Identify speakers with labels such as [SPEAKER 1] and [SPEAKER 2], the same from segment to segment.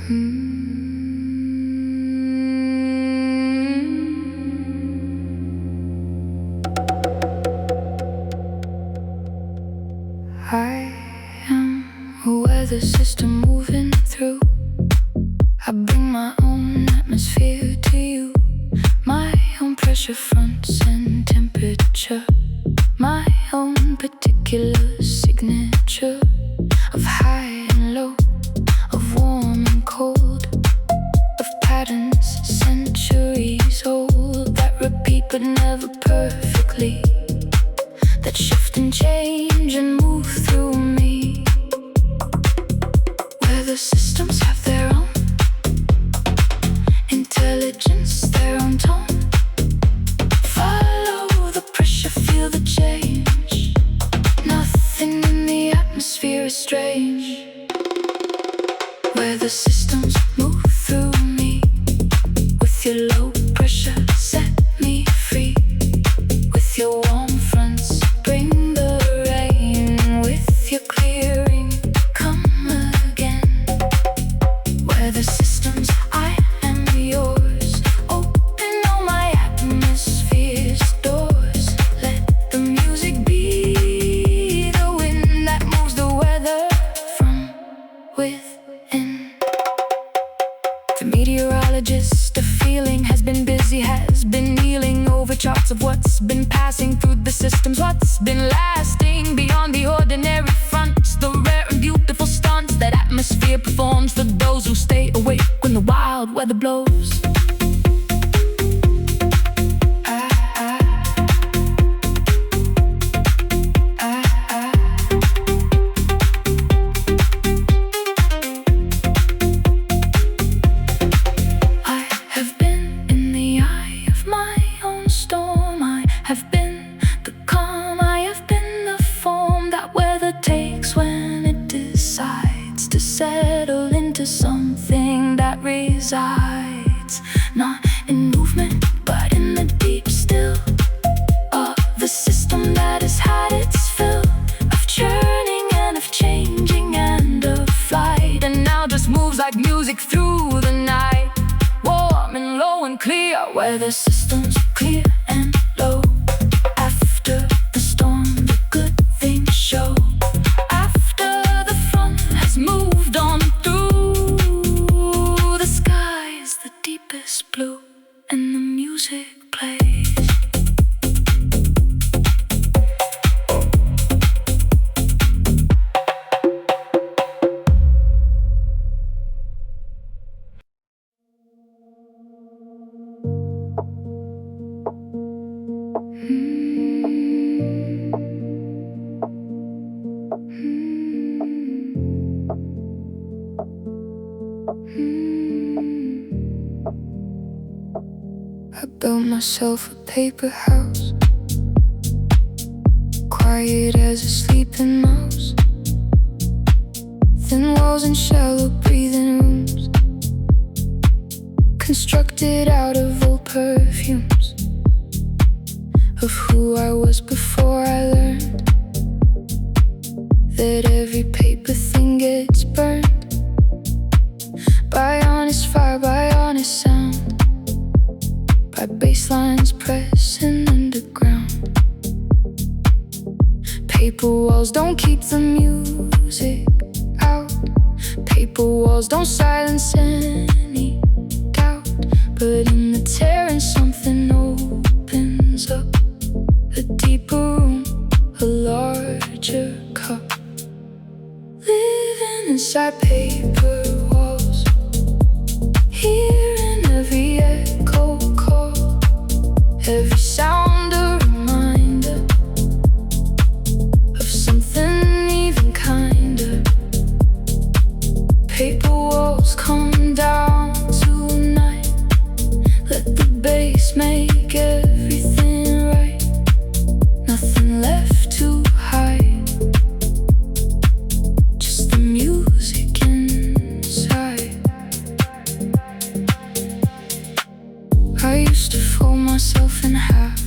[SPEAKER 1] I am a weather system moving through. I bring my own atmosphere to you, my own pressure fronts and temperature, my own particular signature of high and low, of warm and cold, of patterns centuries old that repeat but never perfectly, that shift and change and move through me. Weather systems have their own intelligence, their own tone. Follow the pressure, feel the change. Nothing in the atmosphere is strange. Weather systems move through me. With your low pressure, set me free. With your warm fronts, bring the rain. With your clearing, come again. Weather systems, I am yours. Open all my atmosphere's doors. Let the music be the wind that moves the weather from within. The meteorologist, the feeling has been busy, has been kneeling over charts of what's been passing through the systems, what's been lasting beyond the ordinary fronts, the rare and beautiful stunts that atmosphere performs for those who stay awake when the wild weather blows. I have been in the eye of my own storm. I have been the calm. I have been the form that weather takes when it decides to settle into something that resides not in movement but in the deep still of the system that has had its fill of churning and of changing and of flight, and now just moves like music through the night. Warm and low and clear, weather systems clear and low. After the storm, the good things show. After the front has moved on through, the sky is the deepest blue and the music plays. I built myself a paper house, quiet as a sleeping mouse. Thin walls and shallow breathing rooms, constructed out of old perfumes of who I was before I learned that every paper thing gets burned by honest fire, by honest sound, by bass lines pressing underground. Paper walls don't keep the music out. Paper walls don't silence any doubt. But in the tearing something opens up, a deeper room, a larger cup. Living inside paper walls, hearing every echo call, every sound a reminder of something even kinder. Paper walls come down tonight. Let the bass make everything right. Nothing left to hide, just the music inside. I used to fold myself in half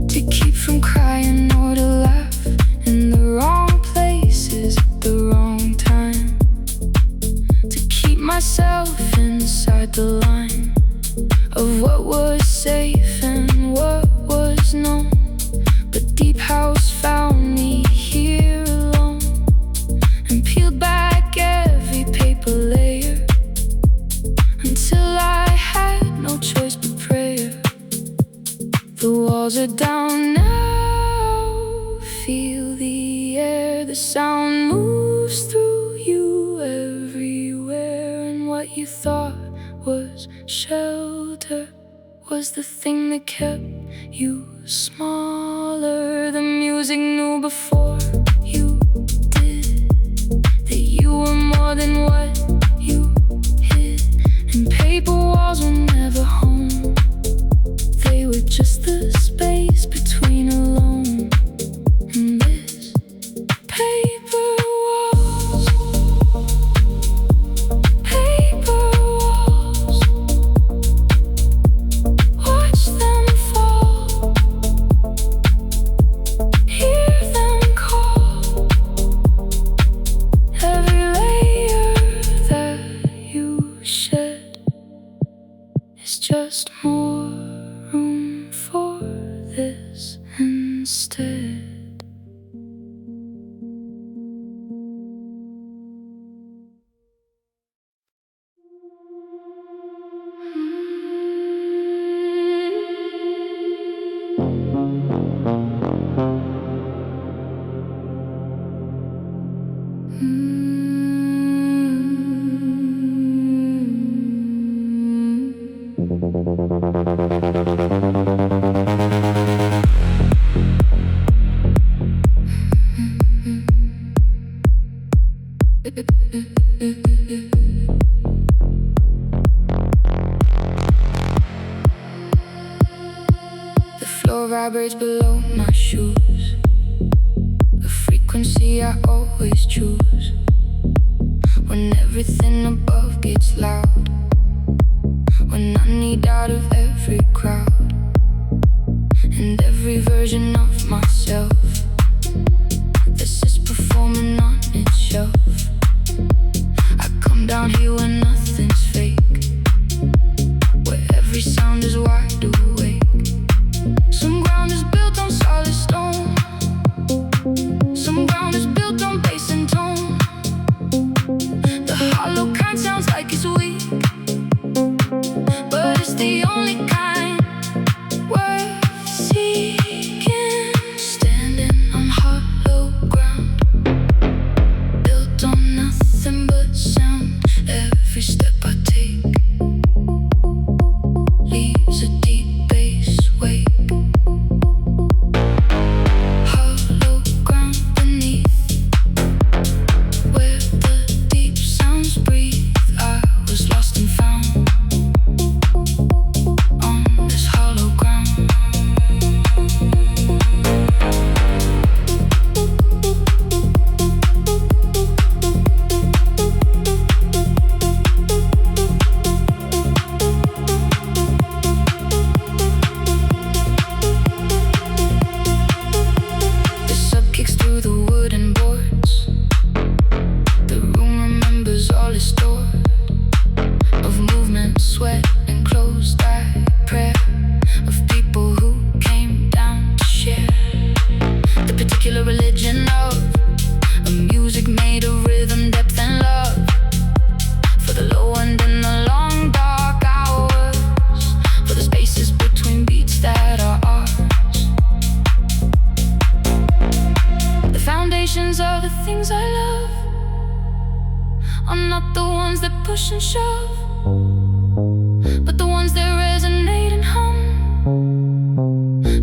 [SPEAKER 1] to keep from crying or to laugh in the wrong places at the wrong time. moves through you everywhere, and what you thought was shelter was the thing that kept you smaller. The music knew before you did that you were more than what you hid, and paper walls were never home. They were just the space between alone and this paper walls. Paper walls. Watch them fall. Hear them call. Every layer that you shed is just more room for this instead. The floor vibrates below my shoes, a frequency I always choose. When everything above gets loud, when I need out of every crowd and every version of myself that's just performing on its shelf. I come down here when nothing's fake, where every sound is wide awake. Some ground is built on solid stone, some ground is built on bass and tone. The hollow kind sounds like it's weak, but it's the only kind worth seeking. Standing on hollow ground, built on nothing but sound. Every step I take leaves a deep bass wake. Hollow ground beneath, where the deep sounds breathe. I was lost and found on this hollow ground. The sub kicks through the wooden boards. The room remembers all it's stored of movement, sweat, and closed-eye prayer, of people who came down to share the particular religion of a music made of rhythm, depth, and love. For the low end and the long dark hours, for the spaces between beats that are ours. The foundations of the things I love are not the ones that push and shove, but the ones that resonate and hum,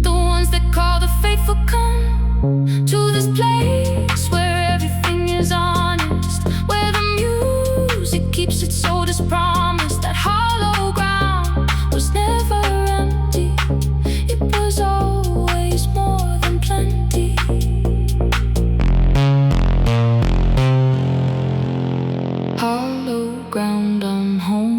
[SPEAKER 1] the ones that call the faithful come to this place where everything is honest, where the music keeps its soul as promised. That hollow ground was never empty, it was always more than plenty. Hollow ground, I'm home.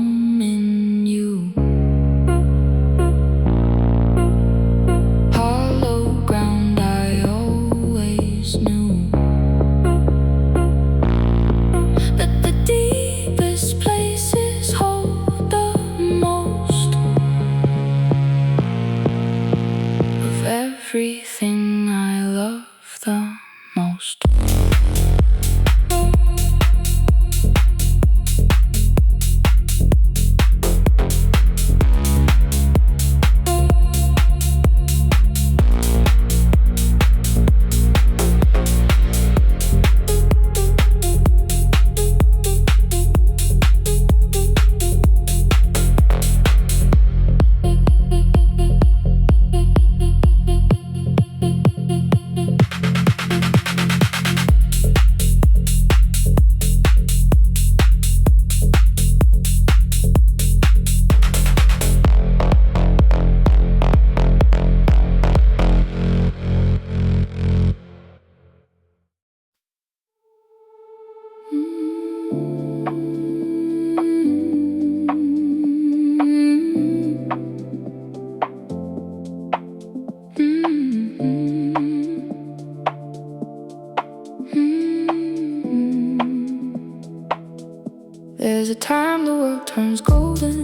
[SPEAKER 1] There's a time the world turns golden,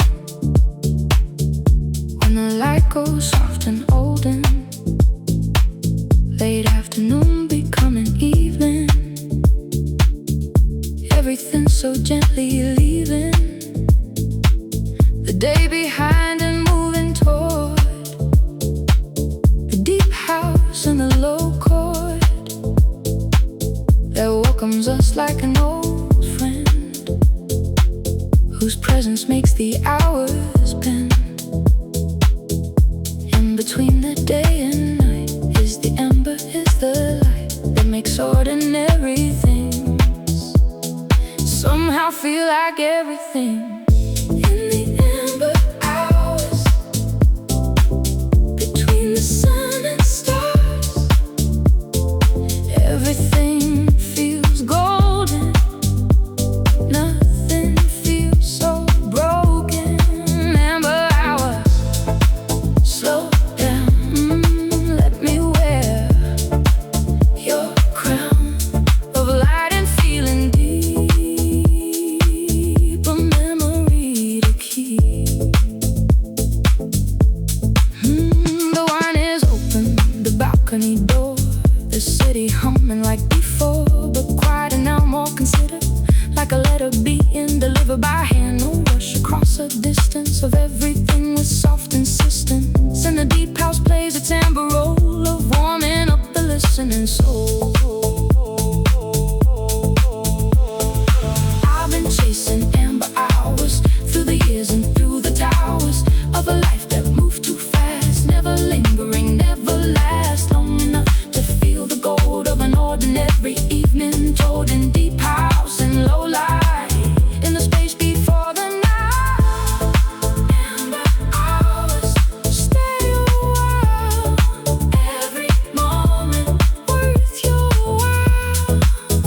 [SPEAKER 1] when the light goes soft and olden, late afternoon becoming evening, everything so gently leaving the day behind and moving toward the deep house and the low chord that welcomes us like an old friend, whose presence makes the hours bend. In between the day and night is the ember, is the light that makes ordinary things somehow feel like everything. In the amber hours, between the sun and stars, everything feels golden. Nothing feels so broken. Amber hours, slow down, let me wear your crown of light and feeling deep, a memory to keep. The wine is open, the balcony door, the city humming like before, but quieter now, more considered, like a letter being delivered by hand. No rush across a distance of everything with soft insistence. And the deep house plays its amber role of warming up the listening soul. I've been chasing amber hours through the years and through the towers of a life that moved too fast, never lingering, never last long enough to feel the gold of an ordinary evening, told in deep house and low light, in the space before the night. Amber hours, stay a while, every moment worth your while.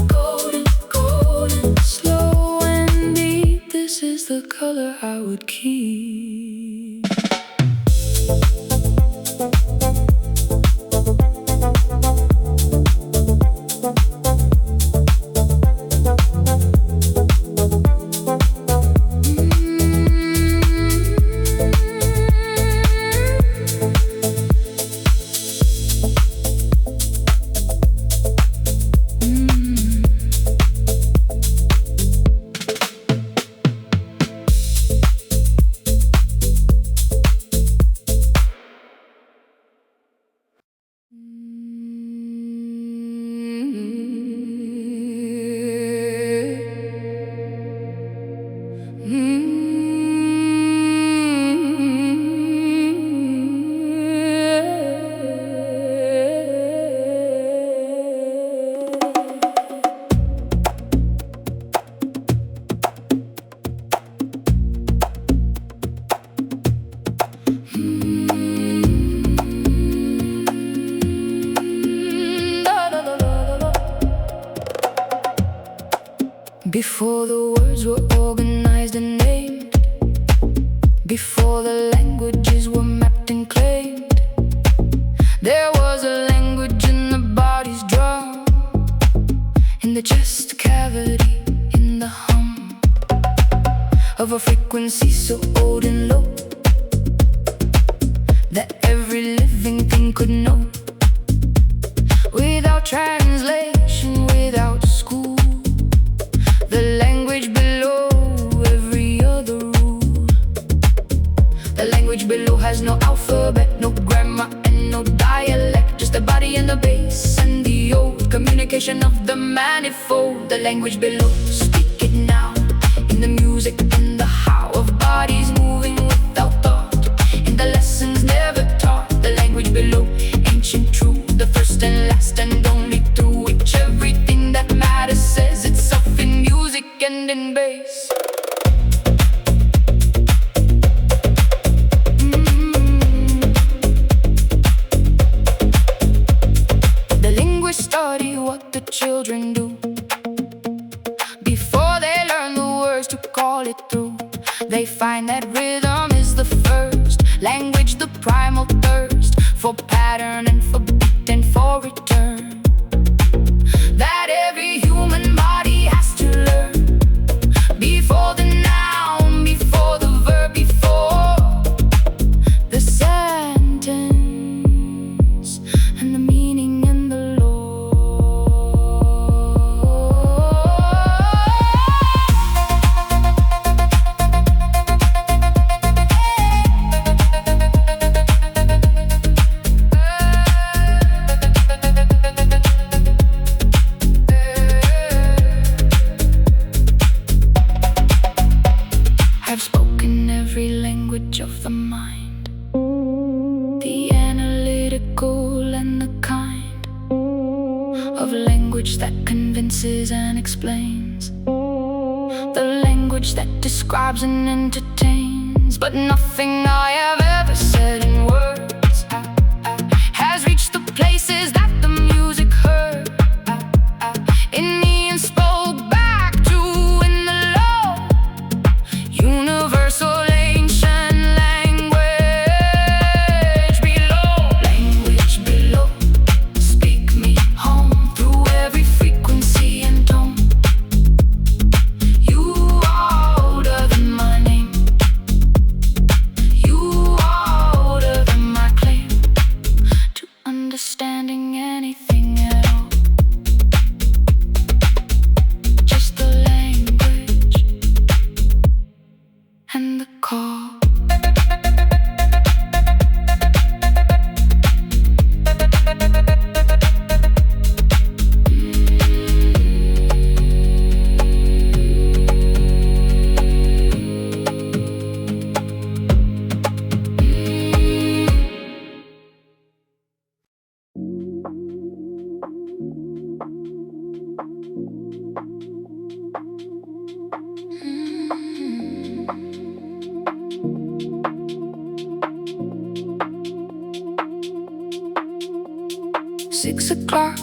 [SPEAKER 1] Golden, golden, slow and deep, this is the color I would keep. Before the words were organized and named, before the languages were mapped and claimed, there was a language in the body's drum, in the chest cavity, in the hum of a frequency so old and low that every living thing could know. Without translation, without school, the language below every other rule. The language below has no alphabet, no grammar and no dialect, just the body and the bass and the old communication of the manifold. The language below, speak it now, in the music and the how of bodies moving without thought, in the lessons never taught. The language below, ancient true, the first and last and only, through which everything that matters says itself in music and in bass. The linguists study what the children do before they learn the words to call it through. They find that rhythm is the first language, the primal thirst for pattern and for beat and for return, that every human body has to learn before the and explains the language that describes and entertains. But nothing I have ever said in words has reached the places that the music heard in me and spoke back to in the low universal ancient language below. Language below, speak me home through every frequency and tone. You are older than my name. You are older than my claim to understanding anything at all. Just the language and the call. 6 o'clock,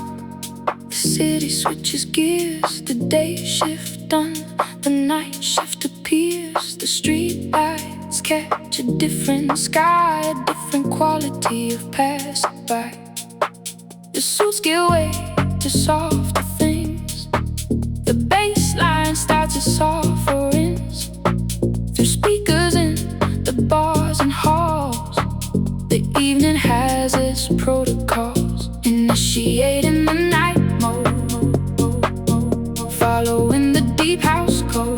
[SPEAKER 1] the city switches gears. The day shift done, the night shift appears. The street lights catch a different sky, a different quality of passing by. The suits give way to softer things. The bass line starts its offerings through speakers in the bars and halls. The evening has its protocols, initiating the night mode, following the deep house code.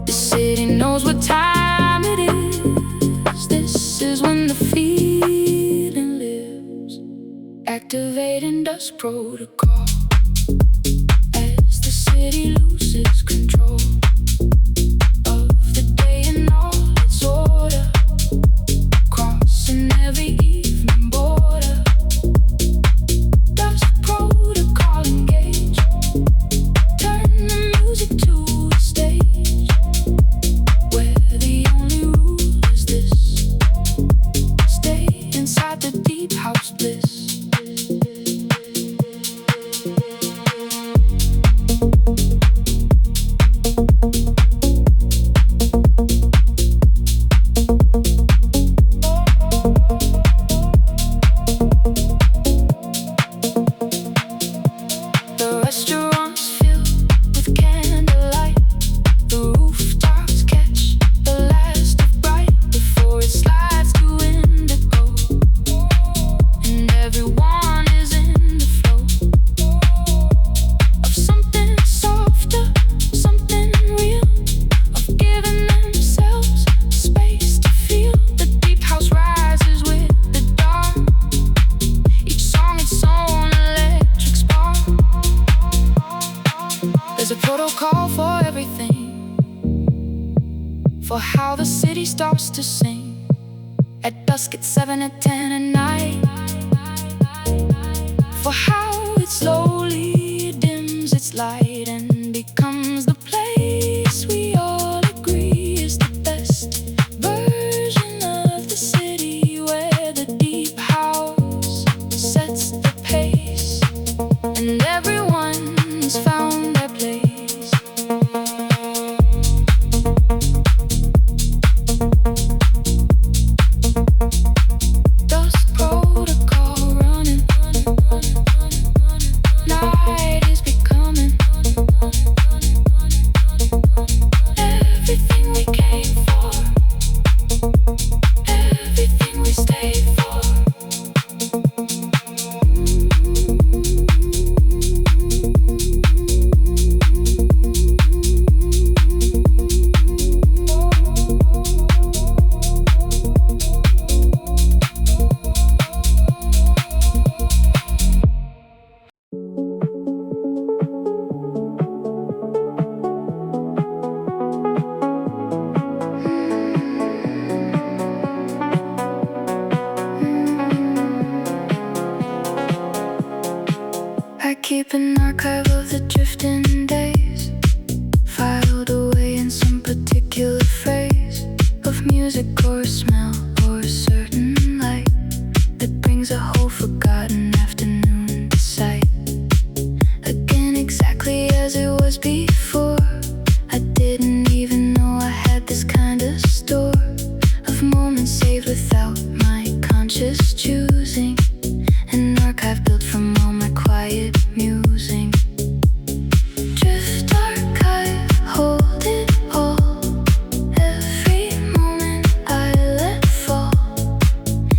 [SPEAKER 1] The city knows what time it is. This is when the feeling lives, activating dust protocol as the city loses control of the day and all its order, crossing every evening border. Dust protocol engage, turn the music to a stage where the only rule is this: stay inside the deep house bliss. The restaurants fill with candlelight. The rooftops catch the last of bright before it slides to indigo. And everyone is in the flow of something softer, something real, of giving themselves space to feel. The deep house rises with the dark, each song its own electric spark. There's a protocol for everything, for how the city starts to sing at dusk, at 7, at 10 at night, for how it slowly dims its light and becomes the place we all agree is the best version of the city, where the deep house sets the pace and everyone's found their place. Dust drifting days, filed away in some particular phrase of music or smell or a certain light that brings a whole forgotten afternoon to sight. Again, exactly as it was before. I didn't even know I had this kind of store of moments saved without my conscious choosing. An archive built from all my quiet musing. Drift archive, hold it all. Every moment I let fall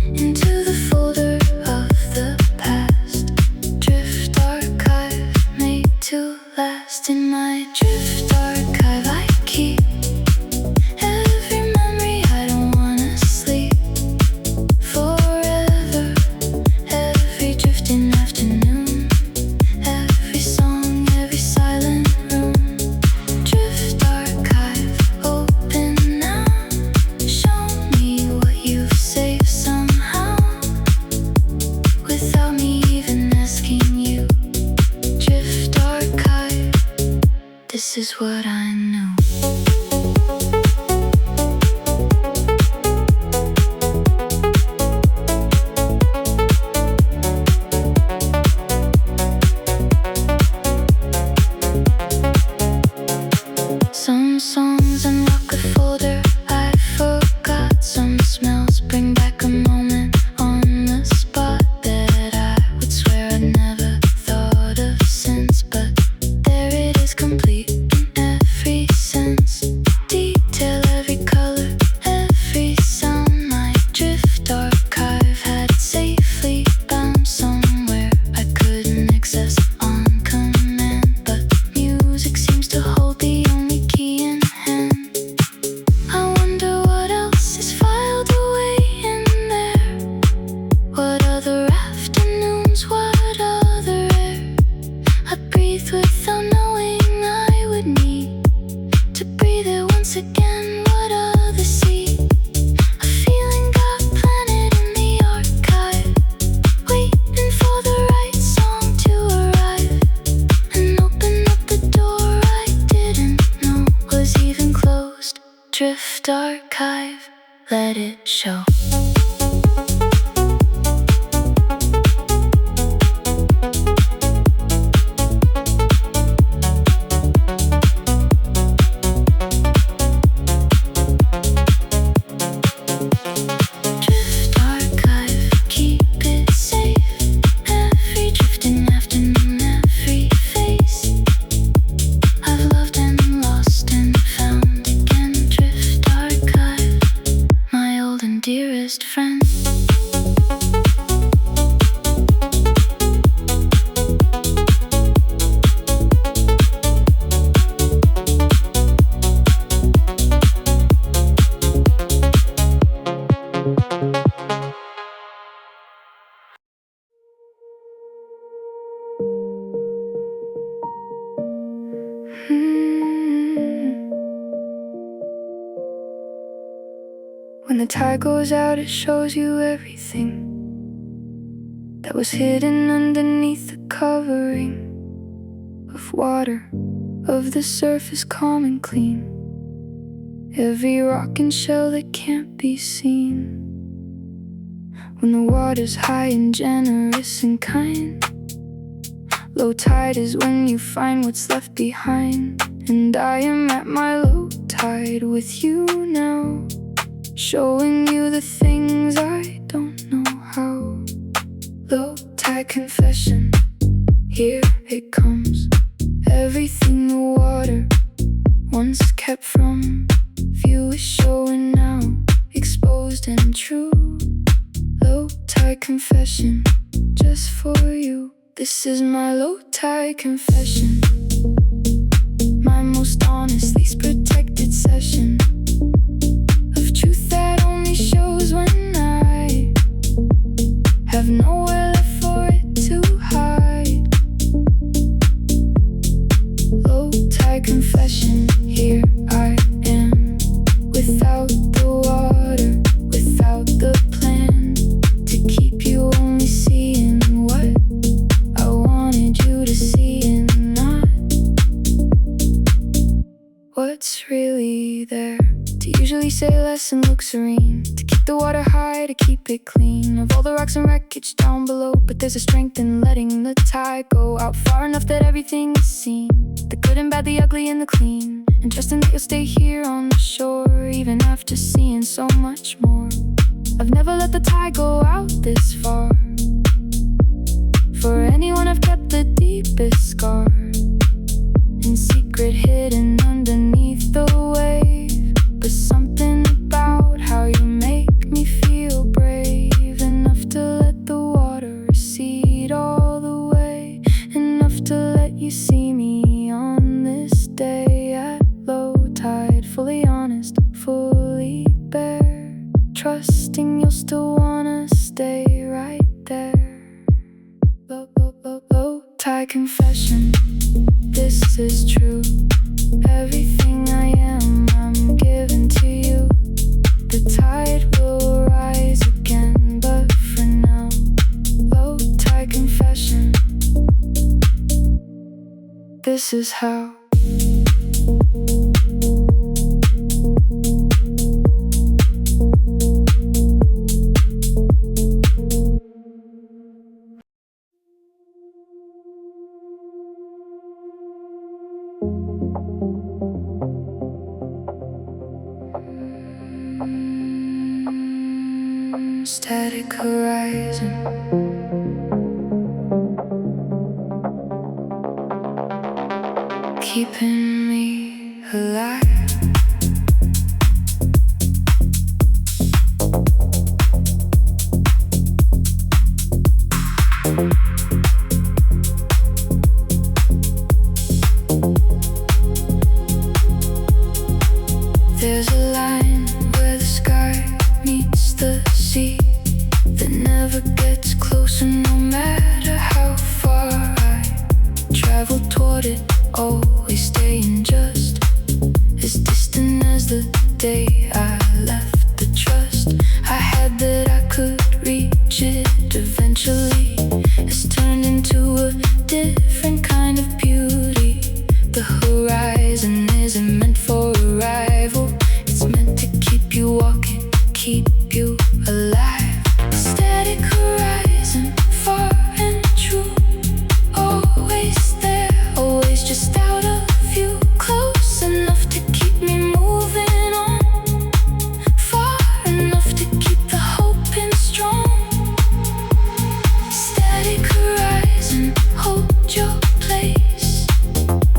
[SPEAKER 1] into the folder of the past. Drift archive, made to last. In my drift archive I keep every memory I don't wanna sleep forever. Every drifting afternoon, every song, every silent room. Drift archive, open now. Show me what you've saved somehow, without me even asking you. Drift archive, this is what I know. Some songs unlock a folder I forgot. Some smells bring back a moment on the spot that I would swear I'd never thought of since. But there it is, complete in every sense. Detail, every color, every sound. My drift archive had it safely bound somewhere I couldn't access on command. But music seems to hold the only key in hand. I wonder what else is filed away in there. What other afternoons, what other air I breathed without knowing I would need to breathe it once again. What other sea a feeling got planted in the archive, waiting for the right song to arrive and open up the door I didn't know was even closed. Drift archive, let it show. Drift archive, keep it safe. Every drifting afternoon, every face I've loved and lost and found again. Drift archive, my old and dearest friend. When the tide goes out, it shows you everything that was hidden underneath the covering of water, of the surface calm and clean. Every rock and shell that can't be seen. When the water's high and generous and kind, low tide is when you find what's left behind. And I am at my low tide with you now, showing you the things I don't know how. Low tide confession, here it comes. Everything the water once kept from view is showing now, exposed and true. Low tide confession, just for you. This is my low tide confession, my most honest, least protected session of truth that only shows when I have nowhere left for it to hide. Low tide confession, here I am, without the water, without the plan to keep you only seeing what I wanted you to see and not what's really there. To usually say less and look serene, to keep the water high, to keep it clean of all the rocks and wreckage down below. But there's a strength in letting the tide go out far enough that everything is seen, the good and bad, the ugly and the clean, and trusting that you'll stay here on the shore even after seeing so much more. I've never let the tide go out this far. For anyone, I've kept the deepest scar in secret, hidden underneath the wave. But something about how you make me feel brave enough to let the water recede all the way, enough to let you see me on this day at low tide, fully honest, fully bare, trusting you'll still wanna stay right there. Low tide confession, this is true. Everything I am, I'm giving to you. The tide will rise again, but for now, low tide confession, this is how. Static horizon, keeping me alive. There's a line where the sky meets the sea that never gets closer, no matter how far I travel toward it, always staying just as distant as the day I left. The trust I had that I could reach it eventually has turned into a different kind of beauty. The horizon isn't meant for arrival, it's meant to keep you walking, keep you alive. Static horizon, far and true, always there, always just out of view, close enough to keep me moving on, far enough to keep the hoping strong. Static horizon, hold your place.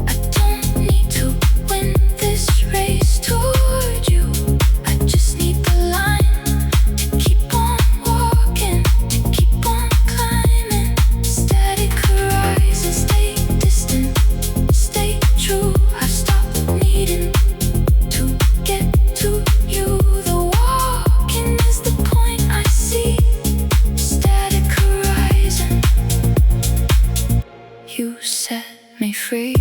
[SPEAKER 1] I don't need to win this race toward you, I just need the line to keep on walking, to keep on climbing. Static horizon, stay distant, stay true. I've stopped needing to get to you. The walking is the point I see. Static horizon, you set me free.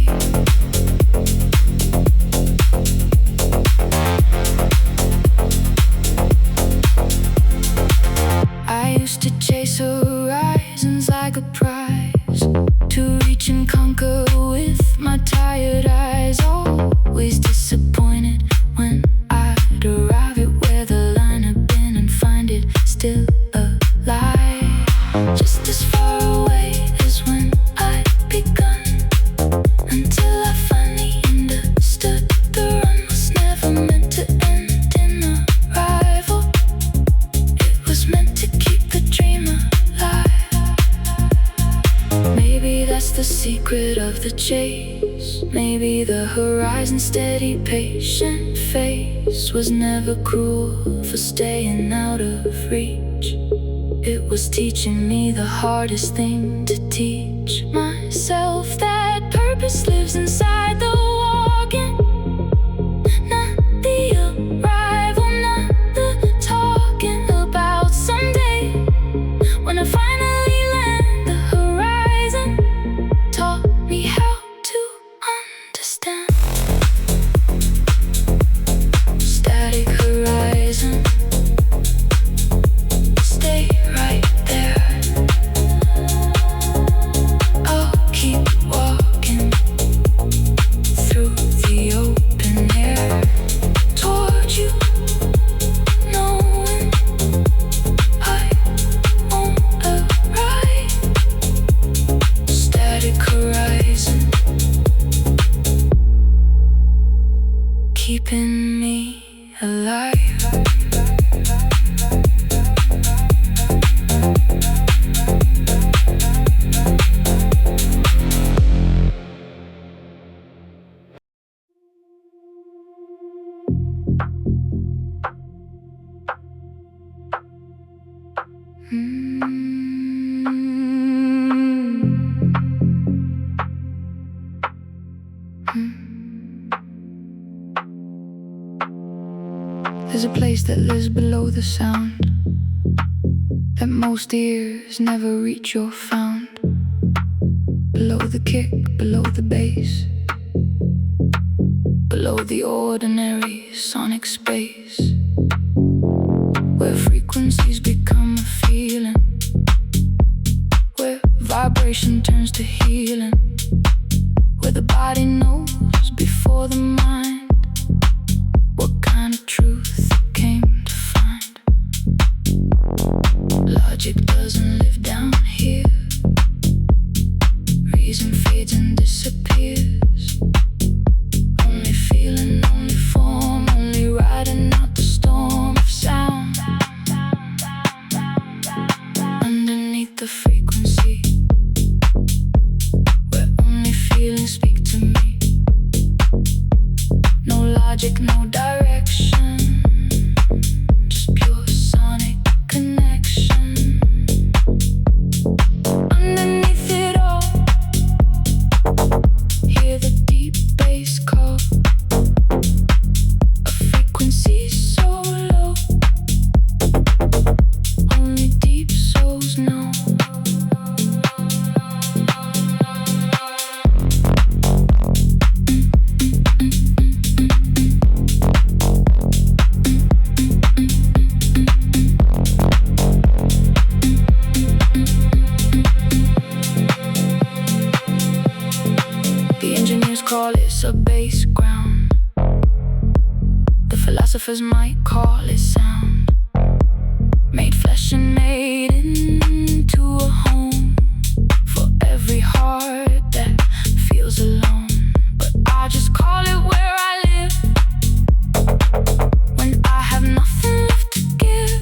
[SPEAKER 1] I used to chase horizons like a prize, to reach and conquer with my tired eyes. Always disappointed when I'd arrive at where the line had been and find it still alive, just as far away as when I'd begun, until I finally understood the run was never meant to end in arrival. It was meant to keep the dream alive. Maybe that's the secret of the chase. Maybe the horizon's steady, patient face was never cruel for staying out of reach. It was teaching me the hardest thing to teach myself, that purpose lives inside the walking, not the arrival, not the talking about someday. When I finally land, the horizon taught me how to understand. Static horizon, stay right there. I'll keep walking, keeping me alive. There's a place that lives below the sound that most ears never reach or found. Below the kick, below the bass, below the ordinary sonic space, where frequencies become a feeling, where vibration turns to healing, where the body knows before the mind what kind of truth it came to find. Logic doesn't live down here. Reason fades and disappears. Only feeling, only form, only riding out the storm of sound. Underneath the frequency, where only feelings speak to me. No logic, no direction, just pure sonic connection. Underneath it all, hear the deep bass call, a frequency so low, only deep souls know. The engineers call it sub-bass ground. The philosophers might call it sound, made flesh and made into a home for every heart that feels alone. But I just call it where I live when I have nothing left to give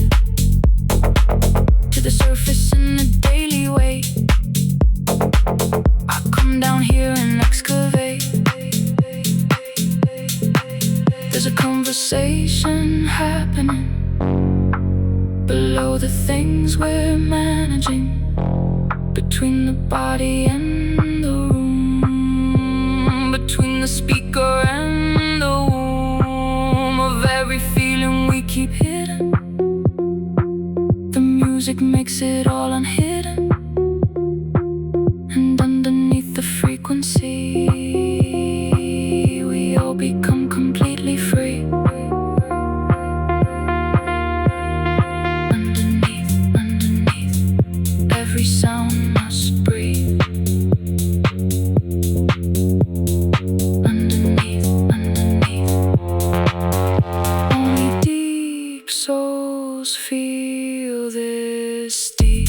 [SPEAKER 1] to the surface in the daily way. I come down here and excavate. There's a conversation happening below the things we're managing, between the body and the room, between the speaker and the womb of every feeling we keep hidden. The music makes it all unhidden. And underneath the frequency, we all become completely free. Underneath, every sound must breathe. Underneath, only deep souls feel this deep.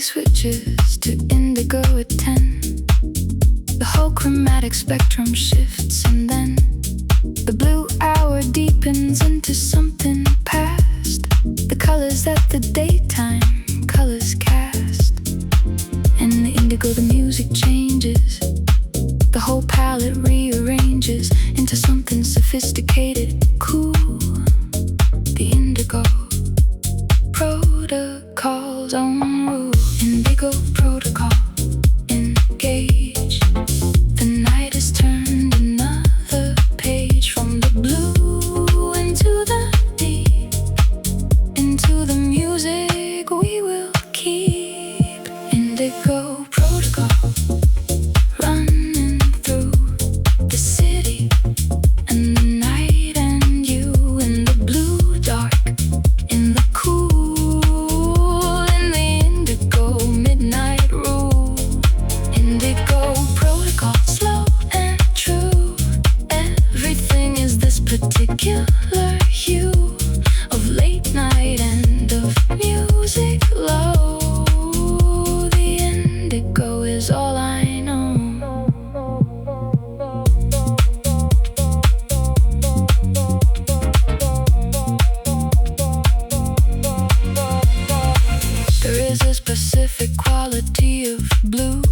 [SPEAKER 1] Switches to indigo at 10. The whole chromatic spectrum shifts, and then the blue hour deepens into something past the colors that the daytime colors cast. And in the indigo the music changes. The whole palette rearranges into something sophisticated, cool. The indigo protocol's own rule. Indigo protocol, engage. The night has turned another page from the blue into the deep, into the music we will keep. Indigo protocol, running through the city and the night, and you in the blue dark, in the cool, in the indigo midnight rule. Indigo protocol, slow and true. Everything is this particular hue of late night and of music low. The indigo is all I know. There is a specific quality of blue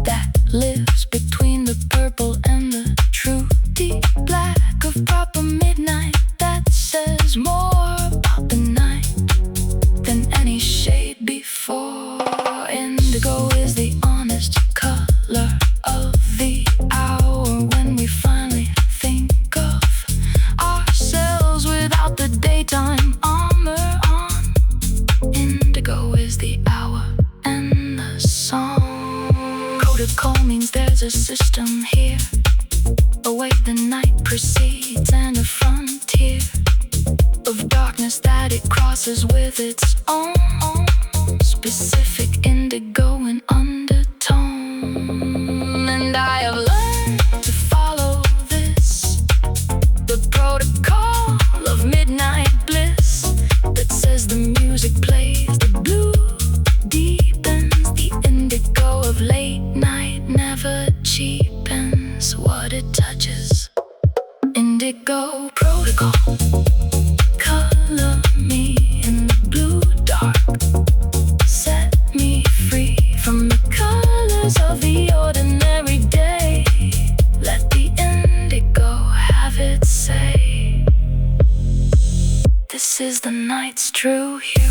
[SPEAKER 1] that lives between the purple and the true deep black of proper midnight, that says more about the night than any shade before. Indigo is the honest color of the hour, when we finally think of ourselves without the daytime armor on. Indigo is the hour and the song. Protocol means there's a system here, a way the night proceeds, and a frontier of darkness that it crosses with its own specific indigo and undertone. And I have learned to follow this, the protocol of midnight bliss, that says the music plays, the blue deepens, the indigo of late night never cheapens what it touches. Indigo protocol, color me in the blue dark, set me free from the colors of the ordinary day. Let the indigo have its say. This is the night's true hue.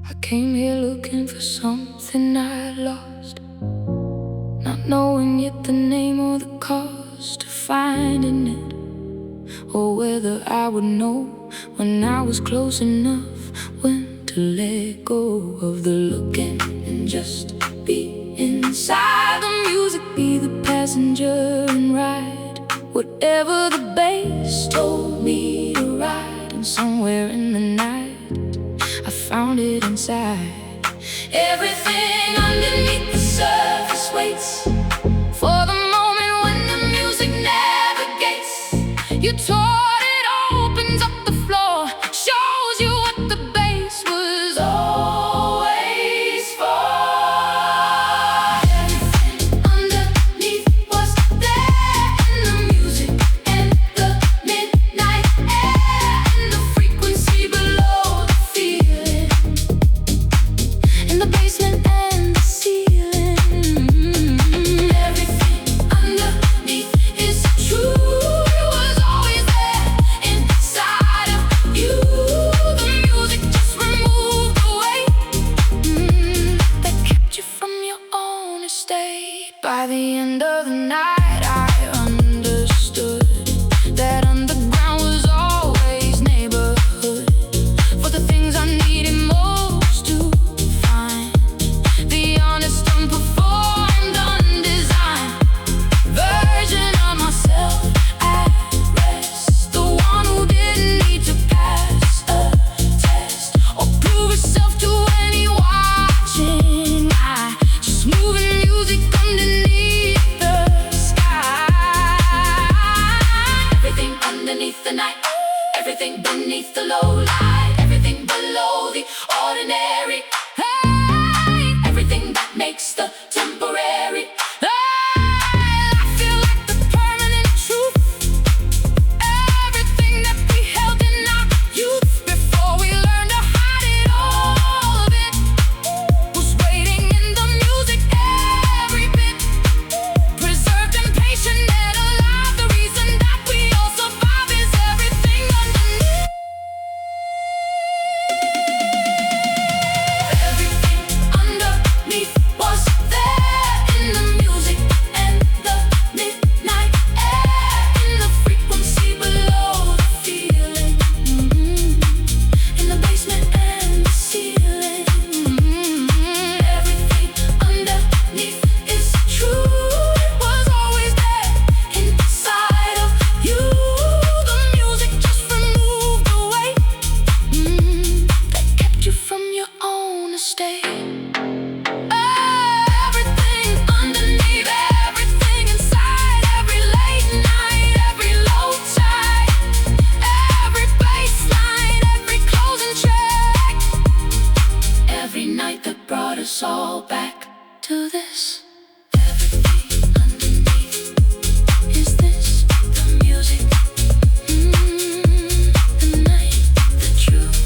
[SPEAKER 1] I came here looking for something I lost, not knowing yet the name or the cost of finding it, or whether I would know when I was close enough, when to let go of the looking and just be inside the music, be the passenger and ride whatever the bass told me to ride. And somewhere in the night I found it inside. Everything underneath the surface waits for the moment when the music navigates. You taught it opens up the floor, shows you what the bass was always for. Everything underneath was there in the music and the midnight air and the frequency below the feeling, in the basement and the ceiling. Everything underneath is true. It was always there inside of you. The music just removed the weight that kept you from your own estate. By the end of the night I understood that underground was always neighborhood for the things I needed most to find. The everything beneath the low light, everything below the ordinary. Hey, everything that makes the temporary. I feel like the permanent truth. Everything that we held in our youth before we learned to hide it, all of it was waiting in the music, every bit preserved and patient and alive. The reason that we all survive is everything underneath. Everything underneath was there in the music and the midnight air, in the frequency below the feeling, in the basement and the ceiling. Everything underneath is true. It was always there inside of you. The music just removed the weight that kept you from your own estate. Everything underneath, everything inside, every late night, every low tide, every baseline, every closing track, every night that brought us all back to this. Everything underneath is this, the music, the night, the truth.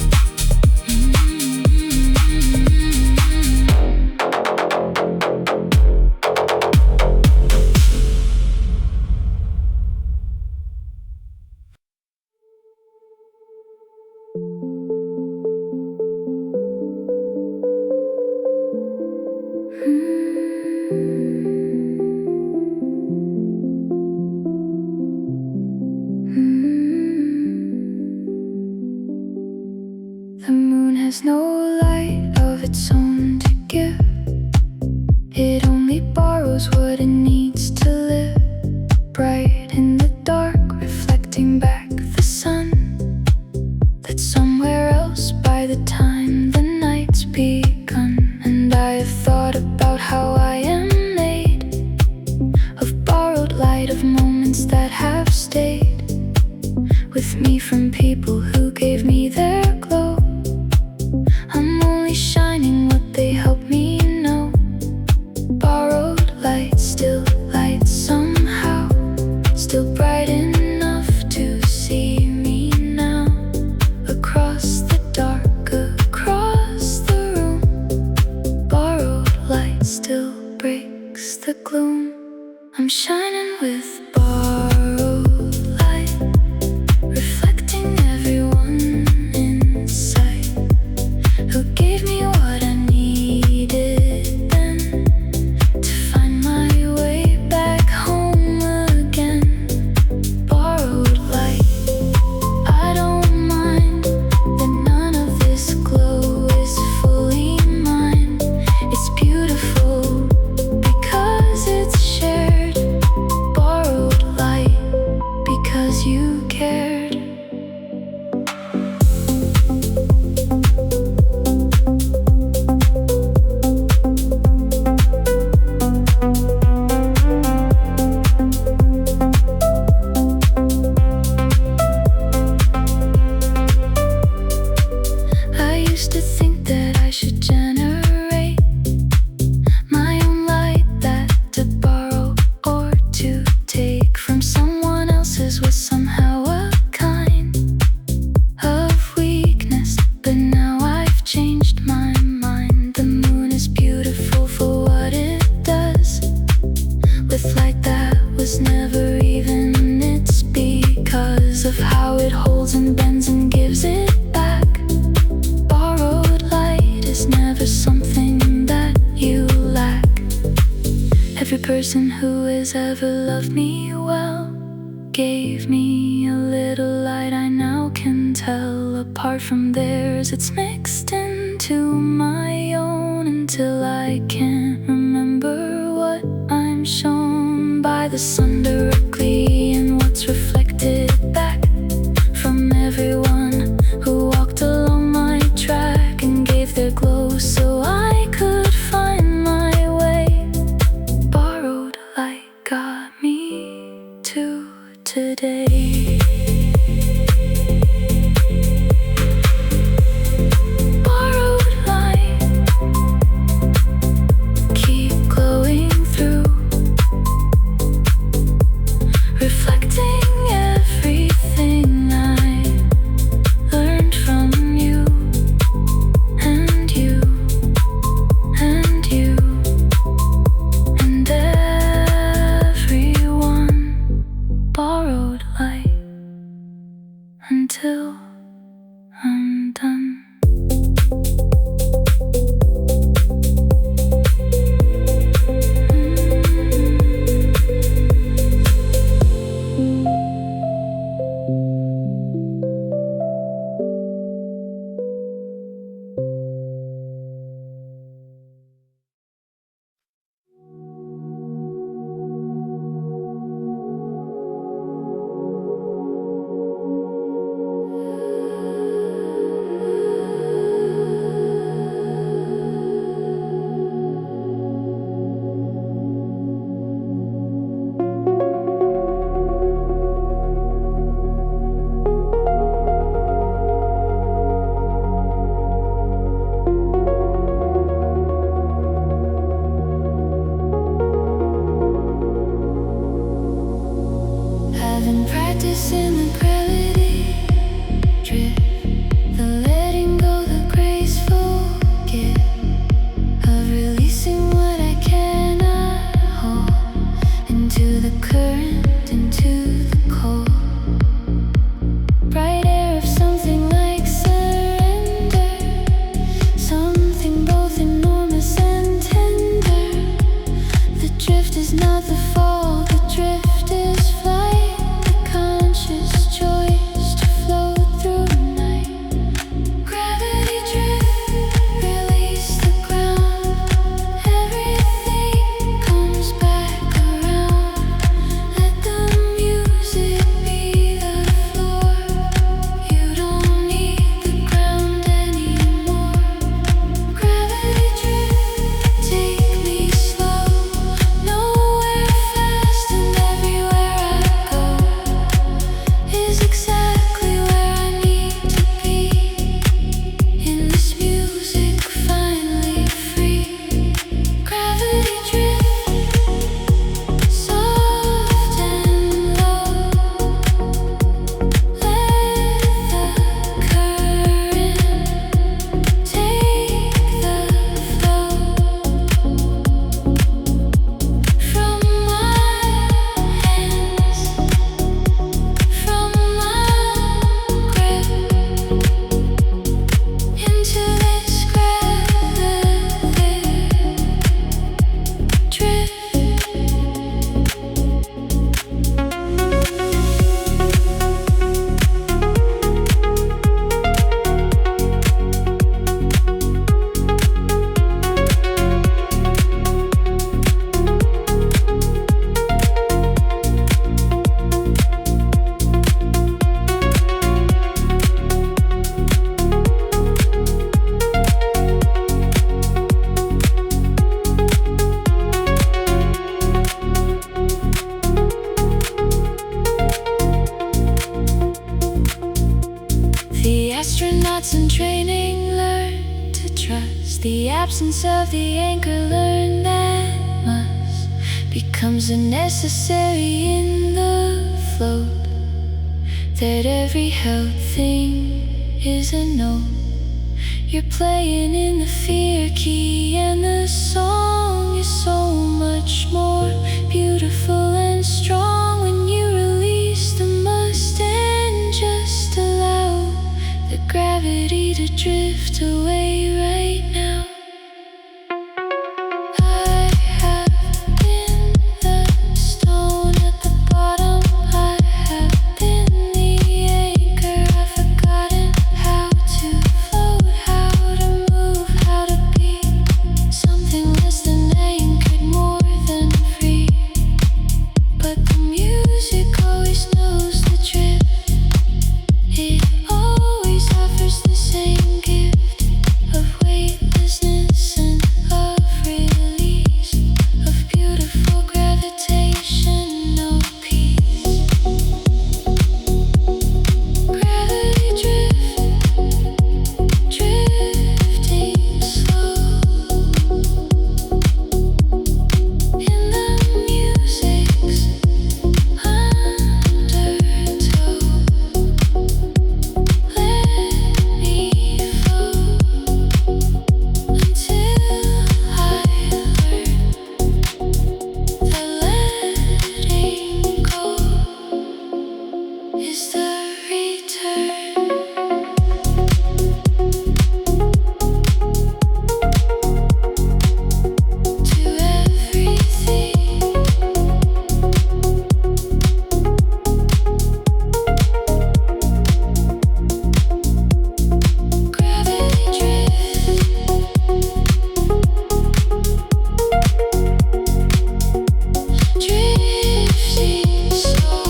[SPEAKER 1] The moon has no light of its own to give. It only borrows what it needs to live. Bright in the dark, reflecting back the sun that's somewhere else by the time the night's begun. And I have thought about how I am made of borrowed light, of moments that have stayed with me from people who gave me their glow. I'm only shining what they help me know. Borrowed light, still light somehow, still bright enough to see me now. Across the dark, across the room, borrowed light still breaks the gloom. I'm shining with borrowed light, reflecting everyone in sight who gave me what I needed then to find my way back home again. Borrowed light, I don't mind that none of this glow is fully mine. It's beautiful because it's shared. Borrowed light because you cared. I used to think that I should generate my own light, that to borrow or to take from someone else's was somehow a kind of weakness. But now I've changed my mind. The moon is beautiful for what it does with light that was never even its, because of how it holds and bends and gives it back. Borrowed light is never something that you lack. Every person who has ever loved me well gave me a little light I now can tell apart from theirs. It's mixed into my own until I can't remember what I'm shown by the sun directly and what's reflected back from everyone who walked along my track and gave their glow so I could find my way. Borrowed light got me to today. absence of the anchor, learn that must becomes a necessary in the float. That every held thing is a note. You're playing in the fear key, and the song is so much more beautiful and strong when you release the must and just allow the gravity to drift away right now. I have been the stone at the bottom. I have been the anchor. I've forgotten how to float, how to move, how to be something less than anchored, more than free. But the music always knows the drift. It always offers the same gift of weightlessness and of release, of beautiful gravitational peace. Gravity drift, drifting slow in the music's undertow. Let me float until I learn that letting go is the return. To everything. Gravity drift, drifting slow.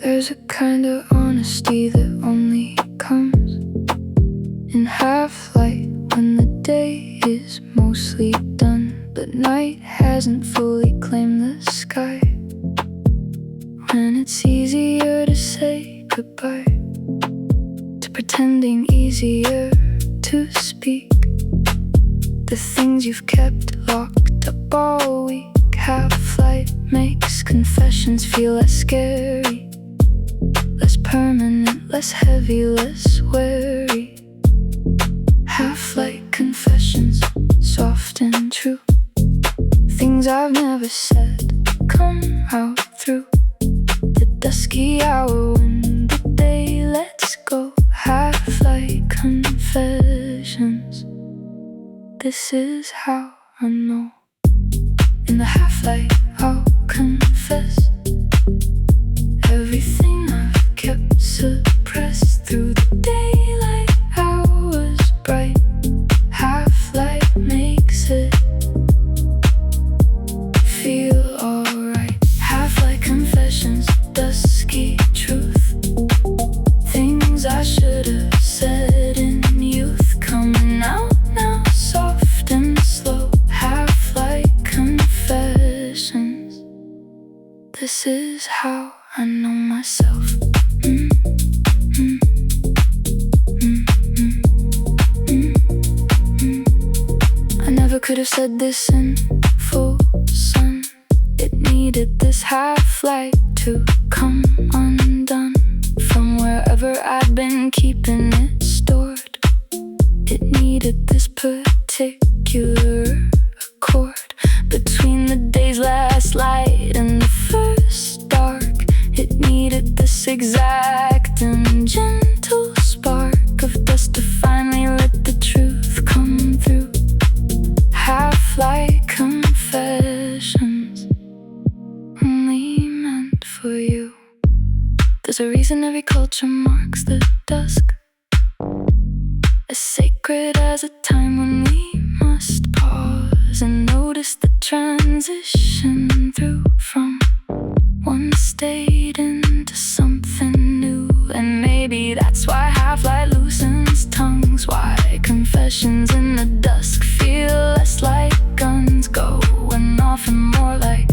[SPEAKER 1] There's a kind of honesty that only comes in half-light, when the day is mostly done, but night hasn't fully claimed the sky. When it's easier to say goodbye, to pretending easier to speak the things you've kept locked up all week. Half-light makes confessions feel less scary, less permanent, less heavy, less wary. Half-light confessions, soft and true. Things I've never said come out through the dusky hour when the day lets go. Half-light confessions. This is how I know. In the half-light, I'll confess everything I've kept suppressed through the daylight hours bright. Half-light makes it feel alright. Half-light confessions, dusky truth. Things I should have said in youth, coming out now, soft and slow. Half-light confessions. This is how I know myself. I never could have said this in full sun. It needed this half-light to come undone from wherever I'd been keeping it stored. It needed this particular accord between the day's last light and the first dark. It needed this exact and gentle spark of dust to finally let the truth come through. Half-light confessions, only meant for you. There's a reason every culture marks the dusk. as sacred as a time when we must pause and notice the transition through from one state into something new. And maybe that's why half-light loosens tongues, why confessions in the dusk feel less like guns going off and more like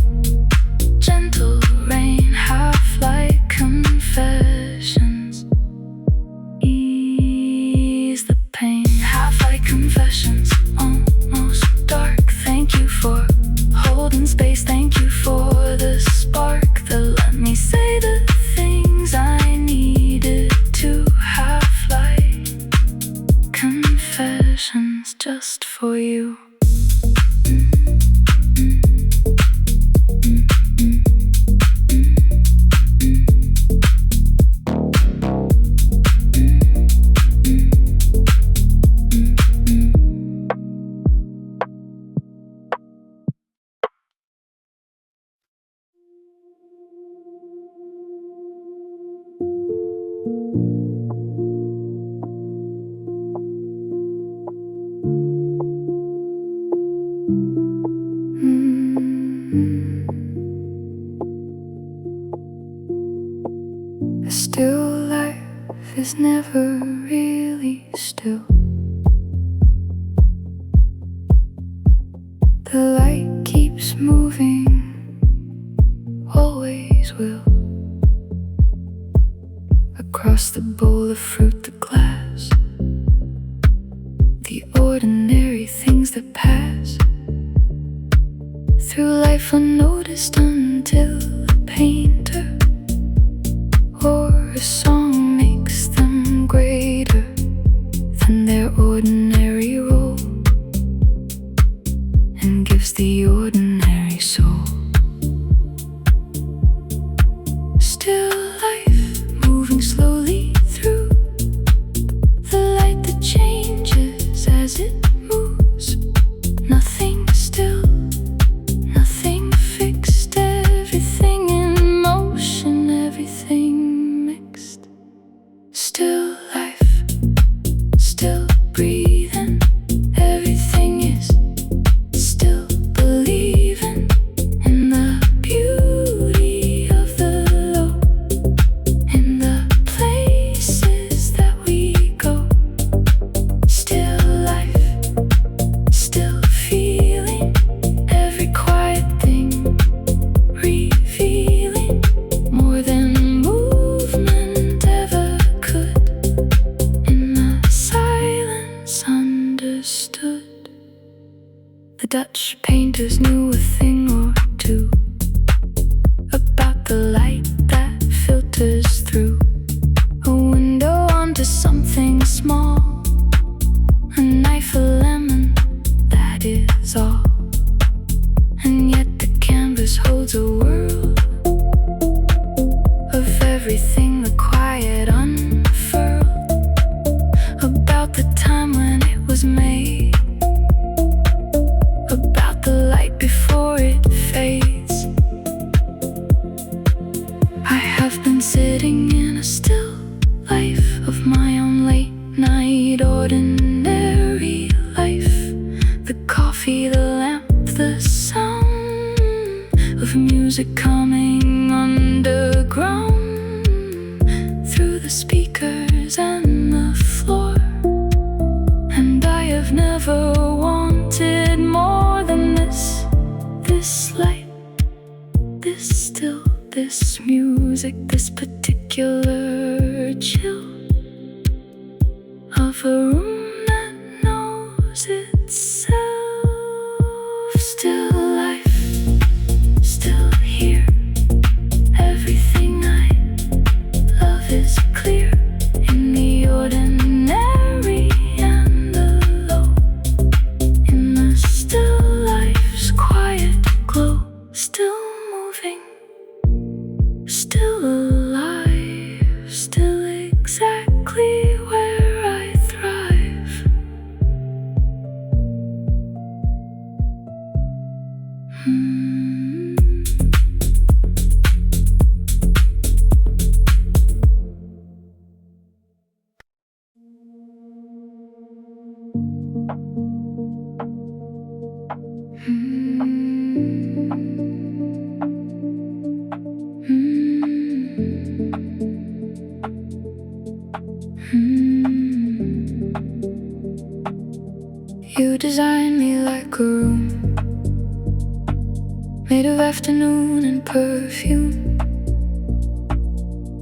[SPEAKER 1] gentle rain. Half-light confessions ease the pain. Half-light confessions, almost dark. Thank you for holding space. Thank you for the spark that let me say the things I needed to. Half-light confessions just for you. Still life is never really still. The light keeps moving, always will. Across the bowl of fruit, the glass, the ordinary things that pass through life unnoticed until a painter or a song makes them greater than their ordinary role and gives the ordinary soul. Still life moving slowly through the light that changes as it moves. Nothing still, nothing fixed, everything in motion, everything mixed. Still life, still breathing, everything is still believing in the beauty of the low, in the places that we go. Still life, still feeling every quiet thing, revealing more than movement ever could. In the silence understood. The Dutch painters knew a thing or two about the light that filters through a window onto something small, a knife, a lemon, that is all. And yet the canvas holds a world of everything the quiet unfurled about the time when it was made, about the light before it fades. I have been sitting in a still life of my own late night, ordinary life. The coffee, the lamp, the sound of music coming underground through the speakers and the floor. And I have never wanted more than this, this light, this still, this music, this particular chill of a room that knows itself. Still life, still here, everything I love is clear in the ordinary and the low, in the still life's quiet glow. Still moving, still alive, still exactly where I thrive. You designed me like a room made of afternoon and perfume,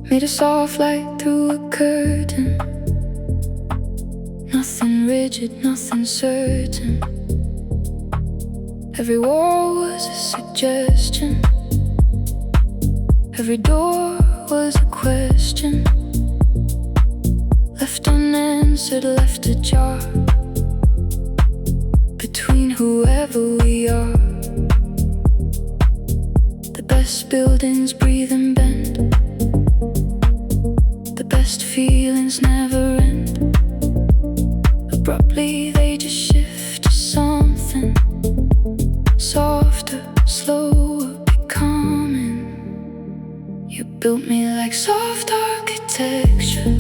[SPEAKER 1] made of soft light through a curtain. Nothing rigid, nothing certain. Every wall was a suggestion, every door was a question, left unanswered, left ajar, between whoever we are. The best buildings breathe and bend, the best feelings never end. Abruptly they just shift to something softer, slower, becoming. You built me like soft architecture,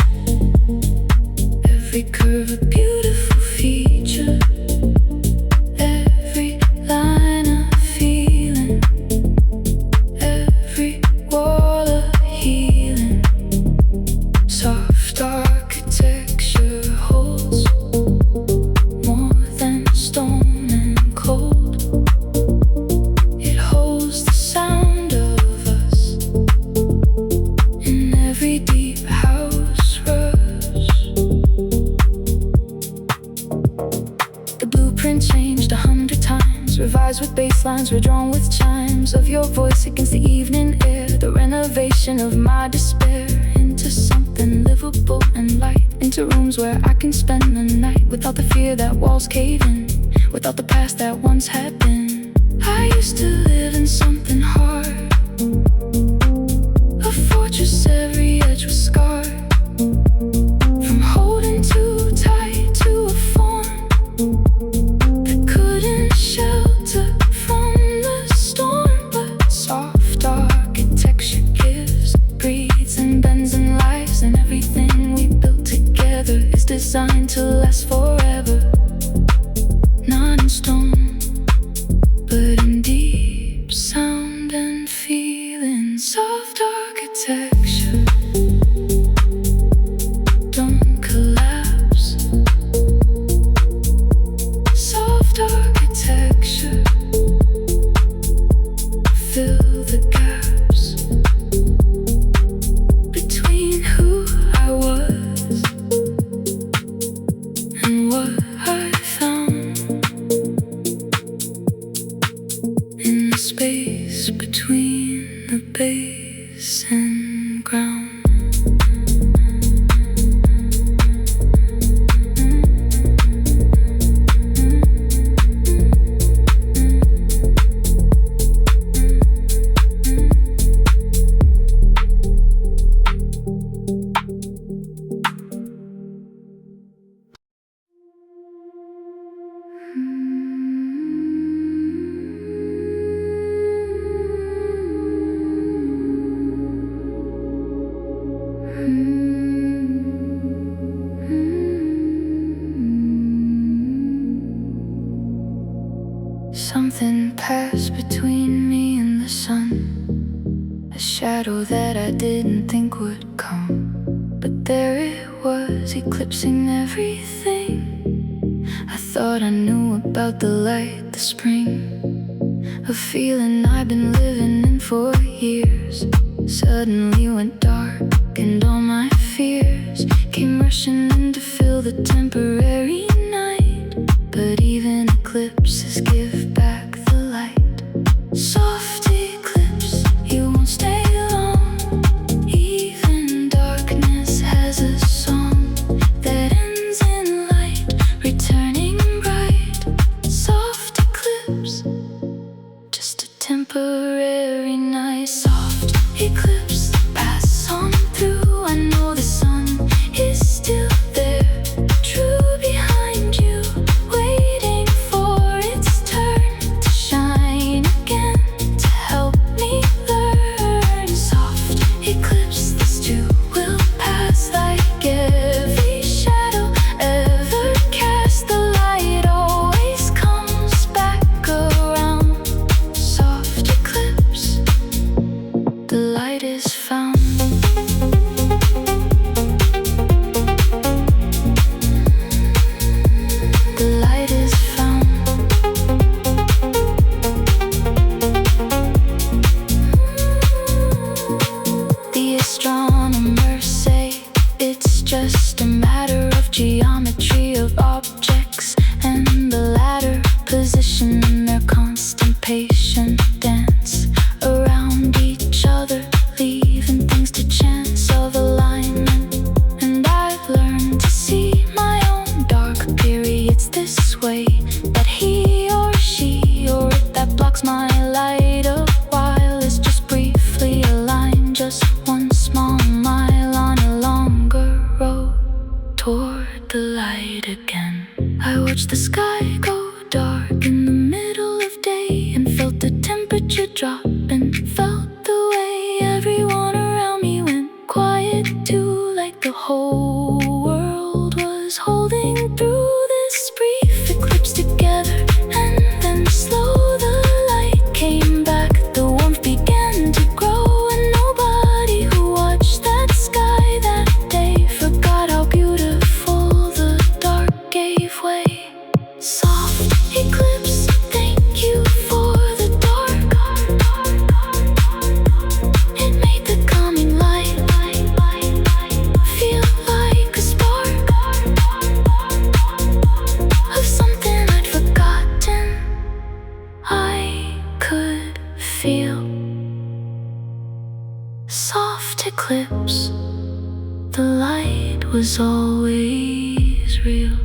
[SPEAKER 1] every curve a beautiful feature, every line a feeling, every wall a healing. Soft architecture holds more than stone and cold. It holds the sound of us in every deep house rush. The blueprint changed 100 times, revised with bass lines, redrawn with chimes of your voice against the evening air. The renovation of my despair into something livable and light, into rooms where I can spend the night without the fear that walls cave in, without the past that once had been. I used to live in something hard, a fortress every edge was scarred, from holding too tight to a form that couldn't shelter from the storm. But soft architecture gives, breathes and bends and lies, and everything we built together is designed to last forever. Not in stone, but in deep sound and feeling. Soft architecture, don't collapse. Soft architecture, fill the gaps between who I was and what I found, in the space between the base and ground. Something passed between me and the sun, a shadow that I didn't think would come, but there it was, eclipsing everything. I thought I knew about the light, the spring, a feeling I've been living in for years. Suddenly went dark and all my fears came rushing in to fill the temporary night. But even eclipses give back the light. Soft eclipse, you won't stay long. Even darkness has a song that ends in light, returning bright. Soft eclipse, just a temporary night. Soft eclipse, pass on through. I know the sun is still there, true behind way, that he or she or it that blocks my light a while is just briefly aligned, just one small mile on a longer road toward the light again. I watched the sky go dark in the middle of day and felt the temperature drop and felt the way everyone around me went quiet too, like the whole world was holding through this brief eclipse together. And then slow the light came back, the warmth began to grow, and nobody who watched that sky that day forgot how beautiful the dark gave way. Soft eclipse, thank you for the dark. It made the coming light feel like a spark of something I'd forgotten I could feel. Soft eclipse, the light was always real.